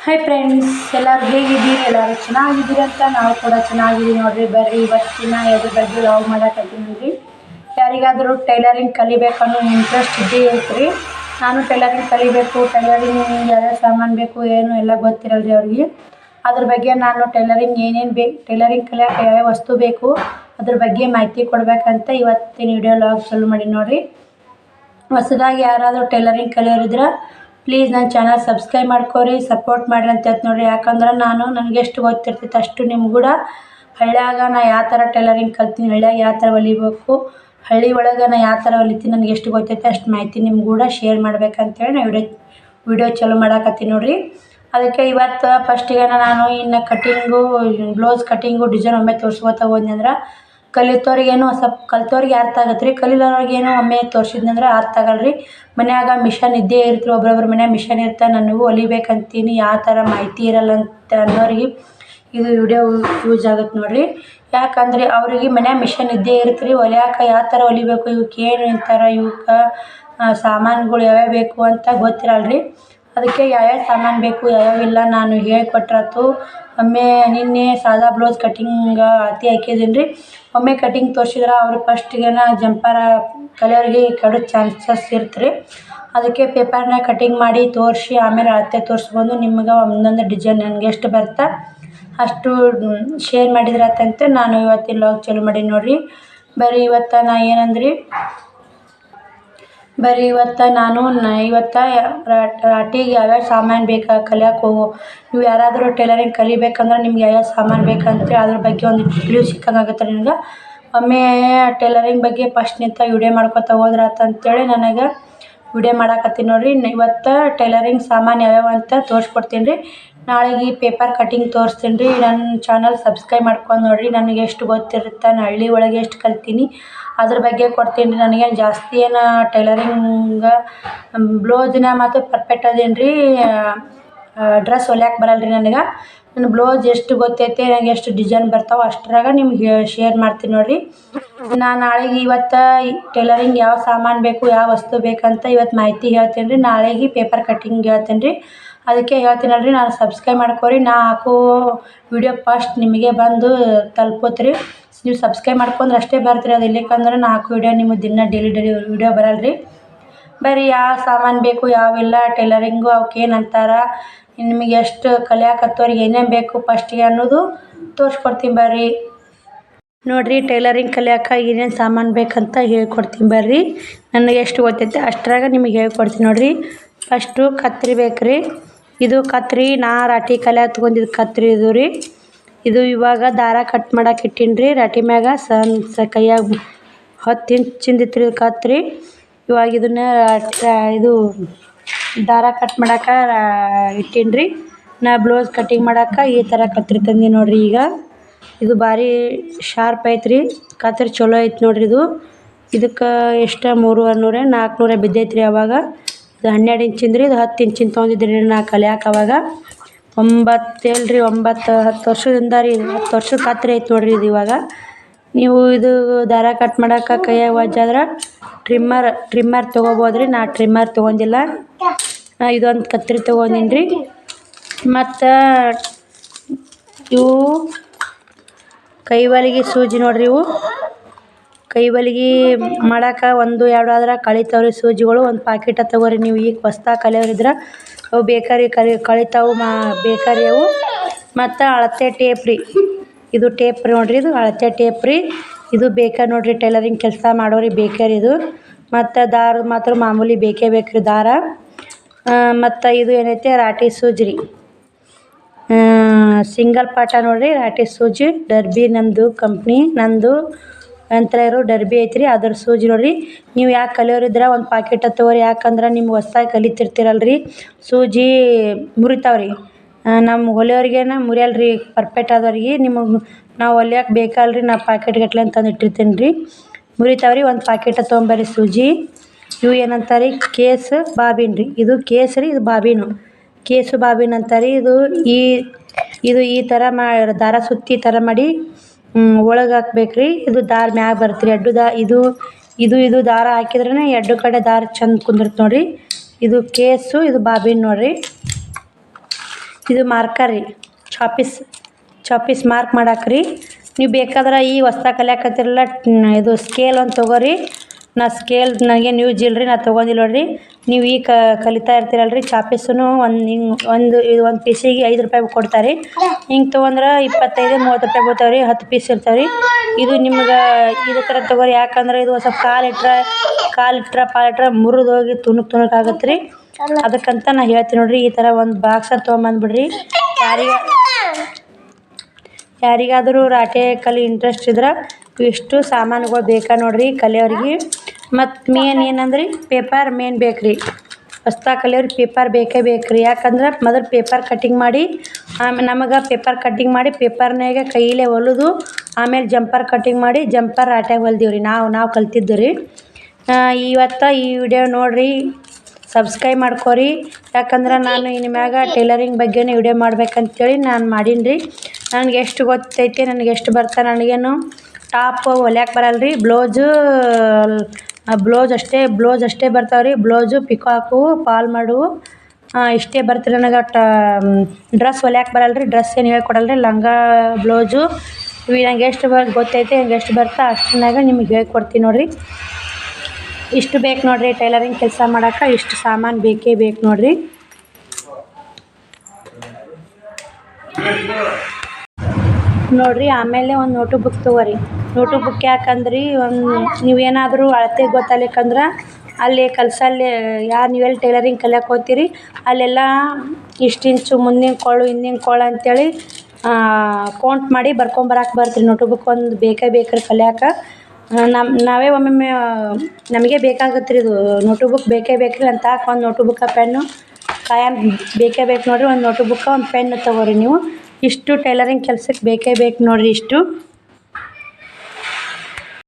Hi friends, ಎಲ್ಲರೂ ಹೇಗಿದ್ದೀರಿ? ಎಲ್ಲರೂ ಚೆನ್ನಾಗಿದ್ದೀರಿ ಅಂತ ನಾವು ಕೂಡ ಚೆನ್ನಾಗಿದ್ದೀವಿ ನೋಡಿರಿ. ಬರ್ರಿ ಇವತ್ತಿನ ಎದ್ರ ಬಗ್ಗೆ ಲಾಗ್ ಮಾಡಕತ್ತೀನಿ ನೋಡಿರಿ. ಯಾರಿಗಾದರೂ ಟೈಲರಿಂಗ್ ಕಲಿಬೇಕನ್ನೋ ಇಂಟ್ರೆಸ್ಟ್ ಇದ್ದೇ ಇರುತ್ತೆ. ನಾನು ಟೈಲರಿಂಗ್ ಕಲಿಬೇಕು, ಟೈಲರಿಂಗ್ ಯಾವ್ಯಾವ ಸಾಮಾನು ಬೇಕು ಏನು ಎಲ್ಲ ಗೊತ್ತಿರಲ್ರಿ ಅವ್ರಿಗೆ. ಅದ್ರ ಬಗ್ಗೆ ನಾನು ಟೈಲರಿಂಗ್ ಏನೇನು ಬೇಕು, ಟೈಲರಿಂಗ್ ಕಲಿಯೋಕೆ ಯಾವ್ಯಾವ ವಸ್ತು ಬೇಕು ಅದ್ರ ಬಗ್ಗೆ ಮಾಹಿತಿ ಕೊಡಬೇಕಂತ ಇವತ್ತಿನ ವಿಡಿಯೋ ಲಾಗ್ ಚಾಲು ಮಾಡಿ ನೋಡಿರಿ. ಹೊಸದಾಗಿ ಯಾರಾದರೂ ಟೈಲರಿಂಗ್ ಕಲಿಯೋರಿದ್ರೆ ಪ್ಲೀಸ್ ನನ್ನ ಚಾನಲ್ ಸಬ್ಸ್ಕ್ರೈಬ್ ಮಾಡ್ಕೊರಿ, ಸಪೋರ್ಟ್ ಮಾಡಿರಿ ಅಂತ ಹೇಳ್ತೀನಿ ನೋಡಿರಿ. ಯಾಕಂದ್ರೆ ನನಗೆ ಎಷ್ಟು ಗೊತ್ತಿರ್ತೈತೆ ಅಷ್ಟು ನಿಮ್ಗೆ ಕೂಡ ಹಳ್ಳಿಯಾಗ ನಾ ಯಾವ ಥರ ಟೈಲರಿಂಗ್ ಕಲ್ತೀನಿ, ಹಳ್ಳಿಯಾಗ ಯಾವ ಥರ ಹೊಲಿಬೇಕು, ಹಳ್ಳಿ ಒಳಗೆ ನಾ ಯಾವ ಥರ ಹೊಲಿತೀನಿ, ನನಗೆ ಎಷ್ಟು ಗೊತ್ತೈತೆ ಅಷ್ಟು ಮಾಹಿತಿ ನಿಮ್ಗೆ ಕೂಡ ಶೇರ್ ಮಾಡ್ಬೇಕಂತೇಳಿ ನಾ ವಿಡಿಯೋ ಚಾಲು ಮಾಡಾಕತ್ತೀನಿ ನೋಡಿರಿ. ಅದಕ್ಕೆ ಇವತ್ತು ಫಸ್ಟಿಗೆ ನಾನು ಇನ್ನು ಕಟ್ಟಿಂಗು, ಬ್ಲೌಸ್ ಕಟ್ಟಿಂಗು ಡಿಸೈನ್ ಒಮ್ಮೆ ತೋರಿಸ್ಕೊತಾ ಹೋದ್ನಂದ್ರೆ ಕಲಿತವ್ರಿಗೇನು ಸ್ವಲ್ಪ ಕಲ್ತವ್ರಿಗೆ ಅರ್ಥ ಆಗತ್ತೆ ರೀ, ಕಲಿಯೋರಿಗೇನು ಒಮ್ಮೆ ತೋರಿಸಿದ್ನಂದ್ರೆ ಅರ್ಥ ಆಗಲ್ರಿ. ಮನ್ಯಾಗ ಮಿಷನ್ ಇದ್ದೇ ಇರ್ತೀವಿ, ಒಬ್ಬೊಬ್ರ ಮನ್ಯಾಗ ಮಿಷನ್ ಇರ್ತಾ, ನನಗೂ ಹೊಲಿಬೇಕಂತೀನಿ ಯಾವ ಥರ ಮಾಹಿತಿ ಇರಲ್ಲ ಅಂತ ಅನ್ನೋರಿಗೆ ಇದು ವಿಡಿಯೋ ಯೂಸ್ ಆಗುತ್ತೆ ನೋಡಿರಿ. ಯಾಕಂದರೆ ಅವ್ರಿಗೆ ಮನ್ಯಾಗ ಮಿಷನ್ ಇದ್ದೇ ಇರುತ್ತೆ ರೀ, ಹೊಲಿಯಾಕೆ ಯಾವ ಥರ ಹೊಲಿಬೇಕು, ಇವಕ್ಕೆ ಏನು ಅಂತಾರೆ, ಇವಕ್ಕೆ ಸಾಮಾನುಗಳು ಯಾವ್ಯಾವ ಬೇಕು ಅಂತ ಗೊತ್ತಿರಲ್ರಿ. ಅದಕ್ಕೆ ಯಾವ್ಯಾವ ಸಾಮಾನು ಬೇಕು ಯಾವ್ಯಾವಿಲ್ಲ ನಾನು ಹೇಳಿಕೊಟ್ರಾತು. ಒಮ್ಮೆ ನಿನ್ನೆ ಸಾದಾ ಬ್ಲೌಸ್ ಕಟ್ಟಿಂಗ್ ಅಳತೆ ಹಾಕಿದ್ದೀನಿ ರೀ. ಒಮ್ಮೆ ಕಟ್ಟಿಂಗ್ ತೋರಿಸಿದ್ರೆ ಅವ್ರು ಫಸ್ಟಿಗೆ ಜಂಪರ ಕಲಿಯೋರಿಗೆ ಕೆಡೋ ಚಾನ್ಸಸ್ ಇರುತ್ತೆ ರೀ. ಅದಕ್ಕೆ ಪೇಪರ್ನಾಗ ಕಟ್ಟಿಂಗ್ ಮಾಡಿ ತೋರಿಸಿ ಆಮೇಲೆ ಅಳತೆ ತೋರಿಸ್ಕೊಂಡು ನಿಮ್ಗೆ ಒಂದೊಂದು ಡಿಸೈನ್ ನನಗೆ ಎಷ್ಟು ಬರ್ತಾ ಅಷ್ಟು ಶೇರ್ ಮಾಡಿದ್ರೆ ಆತಂತೆ ನಾನು ಇವತ್ತಿನ ಲಾಗ್ ಚಾಲು ಮಾಡಿ ನೋಡಿರಿ. ಬರೀ ಇವತ್ತು ನಾ ಏನಂದ್ರಿ, ನಾನು ರಾಟಿಗೆ ಯಾವ್ಯಾವ ಸಾಮಾನು ಬೇಕಾ ಕಲಿಯೋಕೆ ನೀವು ಯಾರಾದರೂ ಟೈಲರಿಂಗ್ ಕಲಿಬೇಕಂದ್ರೆ ನಿಮ್ಗೆ ಯಾವ್ಯಾವ ಸಾಮಾನು ಬೇಕಂತೇಳಿ ಅದ್ರ ಬಗ್ಗೆ ಒಂದು ಕ್ಲೂ ಸಿಕ್ಕಂಗಾಗುತ್ತೆ ನಿಮ್ಗೆ. ಒಮ್ಮೆ ಟೈಲರಿಂಗ್ ಬಗ್ಗೆ ಫಸ್ಟ್ನಿಂದ ವಿಡಿಯೋ ಮಾಡ್ಕೊತಾ ಹೋದ್ರೆ ಅಂತೇಳಿ ನನಗೆ ವಿಡಿಯೋ ಮಾಡಾಕತ್ತೀನಿ ನೋಡಿರಿ. ಇವತ್ತು ಟೈಲರಿಂಗ್ ಸಾಮಾನು ಯಾವ್ಯಾವ ಅಂತ ತೋರಿಸ್ಕೊಡ್ತೀನಿ ರೀ. ನಾಳೆಗೆ ಪೇಪರ್ ಕಟ್ಟಿಂಗ್ ತೋರಿಸ್ತೀನಿ ರೀ. ನನ್ನ ಚಾನಲ್ ಸಬ್ಸ್ಕ್ರೈಬ್ ಮಾಡ್ಕೊಂಡು ನೋಡಿರಿ. ನನಗೆ ಎಷ್ಟು ಗೊತ್ತಿರುತ್ತೆ, ನಾನು ಹಳ್ಳಿ ಒಳಗೆ ಎಷ್ಟು ಕಲ್ತೀನಿ ಅದ್ರ ಬಗ್ಗೆ ಕೊಡ್ತೀನಿ ರೀ. ನನಗೇನು ಜಾಸ್ತಿ ಏನು ಟೈಲರಿಂಗ್ ಬ್ಲೌಸಿನ ಮಾತ್ರ ಪರ್ಫೆಕ್ಟ್ ಅದೇನು ರೀ, ಡ್ರೆಸ್ ಹೊಲಿಯಾಕೆ ಬರಲ್ಲ ರೀ ನನಗೆ. ನನ್ನ ಬ್ಲೌಸ್ ಎಷ್ಟು ಗೊತ್ತೈತೆ, ನನಗೆ ಎಷ್ಟು ಡಿಸೈನ್ ಬರ್ತಾವೆ ಅಷ್ಟರಾಗ ನಿಮ್ಗೆ ಶೇರ್ ಮಾಡ್ತೀನಿ ನೋಡಿರಿ. ನಾನು ನಾಳೆಗೆ ಇವತ್ತು ಟೈಲರಿಂಗ್ ಯಾವ ಸಾಮಾನು ಬೇಕು, ಯಾವ ವಸ್ತು ಬೇಕಂತ ಇವತ್ತು ಮಾಹಿತಿ ಹೇಳ್ತೀನಿ ರೀ. ನಾಳೆಗೆ ಪೇಪರ್ ಕಟ್ಟಿಂಗ್ ಹೇಳ್ತೀನಿ ರೀ. ಅದಕ್ಕೆ ಹೇಳ್ತೀನಲ್ರಿ, ನಾನು ಸಬ್ಸ್ಕ್ರೈಬ್ ಮಾಡ್ಕೊರಿ. ನಾ ಹಾಕೋ ವಿಡಿಯೋ ಫಸ್ಟ್ ನಿಮಗೆ ಬಂದು ತಲುಪುತ್ತೆ ರೀ. ನೀವು ಸಬ್ಸ್ಕ್ರೈಬ್ ಮಾಡ್ಕೊಂಡ್ರೆ ಅಷ್ಟೇ ಬರ್ತೀರಿ, ಅದು ಇಲ್ಲಕ್ಕಂದ್ರೆ ನಾ ಹಾಕೋ ವಿಡಿಯೋ ನಿಮಗೆ ದಿನ ಡೈಲಿ ವಿಡಿಯೋ ಬರಲ್ಲ ರೀ. ಬರೀ ಯಾವ ಸಾಮಾನು ಬೇಕು ಯಾವೆಲ್ಲ ಟೈಲರಿಂಗು ಅವಕ್ಕೇನು ಅಂತಾರೆ, ನಿಮಗೆ ಎಷ್ಟು ಕಲಿಯಾಕತ್ತವ್ರಿಗೆ ಏನೇನು ಬೇಕು ಫಸ್ಟಿಗೆ ಅನ್ನೋದು ತೋರಿಸ್ಕೊಡ್ತೀನಿ ಬರ್ರಿ. ನೋಡಿರಿ, ಟೈಲರಿಂಗ್ ಕಲಿಯೋಕೆ ಏನೇನು ಸಾಮಾನು ಬೇಕಂತ ಹೇಳ್ಕೊಡ್ತೀನಿ ಬರ್ರಿ. ನನಗೆ ಎಷ್ಟು ಗೊತ್ತೈತೆ ಅಷ್ಟರಾಗ ನಿಮಗೆ ಹೇಳ್ಕೊಡ್ತೀನಿ ನೋಡಿರಿ. ಫಸ್ಟು ಕತ್ರಿ ಬೇಕು ರೀ. ಇದು ಕತ್ರಿ ನಾ ರಾಟಿ ಕಲಿಯೋಕೆ ತೊಗೊಂಡಿದ್ದು ಕತ್ರಿ ಇದು ರೀ. ಇದು ಇವಾಗ ದಾರ ಕಟ್ ಮಾಡಕ್ಕೆ ಇಟ್ಟೀನಿ ರೀ. ರಾಟಿ ಮ್ಯಾಗ ಕೈಯಾಗ 10 ಇಂಚಿಂದಿತ್ತು ರೀ ಕತ್ರಿ. ಇವಾಗ ಇದನ್ನು ಇದು ದಾರ ಕಟ್ ಮಾಡೋಕೆ ಇಟ್ಟೀನಿ ರೀ. ನಾ ಬ್ಲೌಸ್ ಕಟ್ಟಿಂಗ್ ಮಾಡೋಕೆ ಈ ಥರ ಕತ್ರಿ ತಂದಿ ನೋಡಿರಿ. ಈಗ ಇದು ಭಾರಿ ಶಾರ್ಪ್ ಐತ್ರಿ ಕತ್ರಿ, ಚಲೋ ಐತೆ ನೋಡಿರಿ. ಇದಕ್ಕೆ ಎಷ್ಟು 300 400 ಬಿದ್ದೈತೆ ರೀ. ಅವಾಗ ಇದು 12 ಇಂಚಿಂದ ರೀ. ಇದು 10 ಇಂಚಿನ ತೊಗೊಂಡಿದ್ರಿ ನಾ ಕಲಿಯಾಕೆ. ಅವಾಗ 9 10 ವರ್ಷದಿಂದ ರೀ. 10 ವರ್ಷದ ಕತ್ರಿ ಐತೆ ನೋಡಿರಿ ಇದು. ಇವಾಗ ನೀವು ಇದು ದಾರ ಕಟ್ ಮಾಡೋಕೆ ಕೈಯಾಗ ವಜ್ಜಾದ್ರೆ ಟ್ರಿಮ್ಮರ್ ತೊಗೋಬೋದು ರೀ. ನಾ ಟ್ರಿಮ್ಮರ್ ತೊಗೊಂಡಿಲ್ಲ, ಇದೊಂದು ಕತ್ರಿ ತೊಗೊಂಡಿನಿ ರೀ. ಮತ್ತು ಇವು ಕೈ ಹೊಲಿಗೆ ಸೂಜಿ ನೋಡಿರಿ. ಇವು ಕೈ ಹೊಲಿಗೆ ಮಾಡೋಕೆ 1 2 ಆದ್ರೆ ಕಳಿತಾವ್ರಿ ಸೂಜಿಗಳು. ಒಂದು ಪಾಕಿಟ ತೊಗೋರಿ ನೀವು. ಈಗ ಹೊಸ್ದಾಗಿ ಕಲಿಯೋರಿದ್ರೆ ಅವು ಬೇಕಾರಿ ಕಳಿತಾವು ಬೇಕಾರಿ ಅವು. ಮತ್ತು ಅಳತೆ ಟೇಪ್ ರೀ. ಇದು ಟೇಪ್ ರೀ ನೋಡಿರಿ, ಇದು ಅಳತೆ ಟೇಪ್ ರೀ. ಇದು ಬೇಕಾ ನೋಡಿರಿ, ಟೈಲರಿಂಗ್ ಕೆಲಸ ಮಾಡೋರಿ ಬೇಕಾರಿ ಇದು. ಮತ್ತು ದಾರ ಮಾತ್ರ ಮಾಮೂಲಿ ಬೇಕೇ ಬೇಕು ರೀ ದಾರ. ಮತ್ತು ಇದು ಏನೈತೆ ರಾಟಿ ಸೂಜಿ ರೀ, ಸಿಂಗಲ್ ಪಾಟ ನೋಡಿರಿ. ರಾಟಿ ಸೂಜಿ ಡರ್ಬಿ, ನಮ್ಮದು ಕಂಪ್ನಿ ನಂದು ಯಂತ್ರ ಇರೋ ಡರ್ಬಿ ಐತ್ರಿ, ಅದ್ರ ಸೂಜಿ ನೋಡಿರಿ. ನೀವು ಯಾಕೆ ಕಲಿಯೋರಿದ್ರೆ ಒಂದು ಪಾಕೆಟ್ ತೊಗೋರಿ. ಯಾಕಂದ್ರೆ ನಿಮ್ಗೆ ಹೊಸ್ದಾಗಿ ಕಲಿತಿರ್ತೀರಲ್ರಿ, ಸೂಜಿ ಮುರಿತಾವ್ರಿ. ನಮ್ಮ ಹೊಲಿಯೋರಿಗೇನ ಮುರಿಯಲ್ರಿ, ಪರ್ಫೆಕ್ಟ್ ಆದವ್ರಿಗೆ. ನಿಮಗೆ ನಾವು ಹೊಲಿಯೋಕೆ ಬೇಕಲ್ರಿ, ನಾ ಪಾಕೆಟ್ ಗಟ್ಲೆ ಅಂತಂದು ಇಟ್ಟಿರ್ತೀನಿ ರೀ, ಮುರಿತಾವ್ರಿ. ಒಂದು ಪಾಕೆಟ್ ತೊಗೊಂಬರ್ರಿ ಸೂಜಿ. ಇವು ಏನಂತಾರೆ ಕೇಸ್ ಬಾಬಿನ್ ರೀ. ಇದು ಕೇಸ್ ರೀ, ಇದು ಬಾಬಿನು. ಕೇಸು ಬಾಬಿನ್ ಅಂತಾರೆ. ಇದು ಈ ಥರ ದಾರ ಸುತ್ತಿ ಈ ಥರ ಮಾಡಿ ಒಳಗೆ ಹಾಕ್ಬೇಕು ರೀ. ಇದು ದಾರ ಮ್ಯಾಗ ಬರುತ್ತೆ ರೀ. ಇದು ದಾರ ಹಾಕಿದ್ರೇ 2 ಕಡೆ ದಾರ ಚಂದ ಕುಂದಿರುತ್ತೆ ನೋಡಿರಿ. ಇದು ಕೇಸು, ಇದು ಬಾಬಿನ್ ನೋಡಿರಿ. ಇದು ಮಾರ್ಕರ್ ರೀ, ಚಾಪೀಸ್ ಮಾರ್ಕ್ ಮಾಡಕ್ಕೆ ರೀ. ನೀವು ಬೇಕಾದ್ರೆ ಈ ಹೊಸ್ದಾಗಿ ಕಲಿಯಾಕತ್ತಿರಲ್ಲ ಇದು ಸ್ಕೇಲ್ ಒಂದು ತೊಗೋರಿ. ನಾ ಸ್ಕೇಲ್ ನನಗೆ ಯೂಸ್ ಇಲ್ರಿ, ನಾ ತೊಗೊಂಡಿಲ್ಲ ನೋಡಿರಿ. ನೀವು ಈ ಕಲಿತಾ ಇರ್ತೀರಲ್ರಿ ಚಾಪೀಸೂ ಒಂದು ಪೀಸಿಗೆ 5 ರೂಪಾಯಿ ಕೊಡ್ತಾರೆ. ಹಿಂಗೆ ತೊಗೊಂಡ್ರೆ 25-30 ರೂಪಾಯಿ ಬೀಳ್ತಾವೆ ರೀ. 10 ಪೀಸ್ ಇರ್ತಾವೆ ರೀ. ಇದು ನಿಮ್ಗೆ ಇದೇ ಥರ ತೊಗೋರಿ. ಯಾಕಂದ್ರೆ ಇದು ಸ್ವಲ್ಪ ಕಾಲಿಟ್ರೆ ಮುರಿದೋಗಿ ತುಣುಕ್ ಆಗತ್ತೆ ರೀ. ಅದಕ್ಕಂತ ನಾ ಹೇಳ್ತೀನಿ ನೋಡಿರಿ, ಈ ಥರ ಒಂದು ಬಾಕ್ಸ ತೊಗೊಂಬಂದ್ಬಿಡ್ರಿ. ಯಾರಿಗಾದರೂ ರಾಟೆ ಕಲಿ ಇಂಟ್ರೆಸ್ಟ್ ಇದ್ರೆ ಇಷ್ಟು ಸಾಮಾನುಗಳು ಬೇಕಾ ನೋಡಿರಿ ಕಲಿಯೋರಿಗೆ. ಮತ್ತು ಮೇನ್ ಏನಂದ್ರೆ ಪೇಪರ್ ಮೇನ್ ಬೇಕು ರೀ. ಹೊಸ್ದಾಗಿ ಕಲಿಯೋರಿಗೆ ಪೇಪರ್ ಬೇಕೇ ಬೇಕು ರೀ. ಯಾಕಂದ್ರೆ ಮೊದಲು ಪೇಪರ್ ಕಟ್ಟಿಂಗ್ ಮಾಡಿ ನಮಗೆ ಪೇಪರ್ ಕಟ್ಟಿಂಗ್ ಮಾಡಿ ಪೇಪರ್ನಾಗೆ ಕೈಲೇ ಹೊಲಿದು ಆಮೇಲೆ ಜಂಪರ್ ಕಟ್ಟಿಂಗ್ ಮಾಡಿ ಜಂಪರ್ ರಾಟ್ಯಾಗ ಹೊಲ್ದೀವಿ ರೀ. ನಾವು ಕಲ್ತಿದ್ದು ರೀ. ಇವತ್ತು ಈ ವಿಡಿಯೋ ನೋಡಿರಿ, ಸಬ್ಸ್ಕ್ರೈಬ್ ಮಾಡ್ಕೊರಿ. ಯಾಕಂದ್ರೆ ನಾನು ಇನ್ನು ಮ್ಯಾಗ ಟೈಲರಿಂಗ್ ಬಗ್ಗೆನೇ ವಿಡಿಯೋ ಮಾಡ್ಬೇಕಂತೇಳಿ ನಾನು ಮಾಡೀನಿ ರೀ. ನನಗೆ ಎಷ್ಟು ಗೊತ್ತೈತೆ, ನನಗೆ ಎಷ್ಟು ಬರ್ತಾ, ನನಗೇನು ಟಾಪ್ ಹೊಲ್ಯಾಕೆ ಬರಲ್ಲ ರೀ. ಬ್ಲೌಸ್ ಅಷ್ಟೇ ಬರ್ತಾವೆ ರೀ. ಬ್ಲೌಸು ಪಿಕಾಕು ಫಾಲ್ ಮಾಡುವು ಇಷ್ಟೇ ಬರ್ತೀರಿ ನನಗೆ. ಡ್ರೆಸ್ ಹೊಲ್ಯಾಕೆ ಬರಲ್ಲ ರೀ. ಡ್ರೆಸ್ ಏನು ಹೇಳ್ಕೊಡಲ್ಲ ರೀ. ಲಂಗ ಬ್ಲೌಸು ಇವು ನಂಗೆ ಎಷ್ಟು ಗೊತ್ತೈತೆ, ನಂಗೆ ಎಷ್ಟು ಬರ್ತಾ ಅಷ್ಟನ್ನಾಗ ನಿಮಗೆ ಹೇಳ್ಕೊಡ್ತೀನಿ ನೋಡಿರಿ. ಇಷ್ಟು ಬೇಕು ನೋಡಿರಿ ಟೈಲರಿಂಗ್ ಕೆಲಸ ಮಾಡೋಕೆ. ಇಷ್ಟು ಸಾಮಾನು ಬೇಕೇ ಬೇಕು ನೋಡಿರಿ. ನೋಡಿರಿ ಆಮೇಲೆ ಒಂದು ನೋಟು ಬುಕ್ ತೊಗೋರಿ. ನೋಟು ಬುಕ್ ಯಾಕಂದ್ರಿ, ನೀವೇನಾದರೂ ಅಳತೆ ಗೊತ್ತಾಗ್ಲಿಕ್ಕಂದ್ರೆ ಅಲ್ಲಿ ಕಲ್ಸಲ್ಲಿ ನೀವೆಲ್ಲಿ ಟೈಲರಿಂಗ್ ಕಲಿಯಕ್ಕೆ ಹೋಗ್ತೀರಿ ಅಲ್ಲೆಲ್ಲ ಇಷ್ಟು ಇಂಚು ಮುಂದಿನ ಕೋಳು ಹಿಂದಿನ ಕೋಳು ಅಂಥೇಳಿ ಕೌಂಟ್ ಮಾಡಿ ಬರ್ಕೊಂಬರಕ್ಕೆ ಬರ್ತೀರಿ. ನೋಟು ಬುಕ್ ಒಂದು ಬೇಕೇ ಬೇಕ್ರಿ ಕಲಿಯಾಕೆ. ನಾವೇ ಒಮ್ಮೊಮ್ಮೆ ನಮಗೆ ಬೇಕಾಗುತ್ತೆ ರೀ. ಇದು ನೋಟು ಬುಕ್ ಬೇಕೇ ಬೇಕ್ರಿ ಅಂತ ಒಂದು ನೋಟು ಬುಕ್ಕ ಪೆನ್ನು ಕಾಯನ್ ಬೇಕೇ ಬೇಕು ನೋಡಿರಿ. ಒಂದು ನೋಟು ಬುಕ್ಕ ಒಂದು ಪೆನ್ನು ತೊಗೋರಿ ನೀವು. ಇಷ್ಟು ಟೈಲರಿಂಗ್ ಕೆಲಸಕ್ಕೆ ಬೇಕೇ ಬೇಕು ನೋಡಿರಿ. ಇಷ್ಟು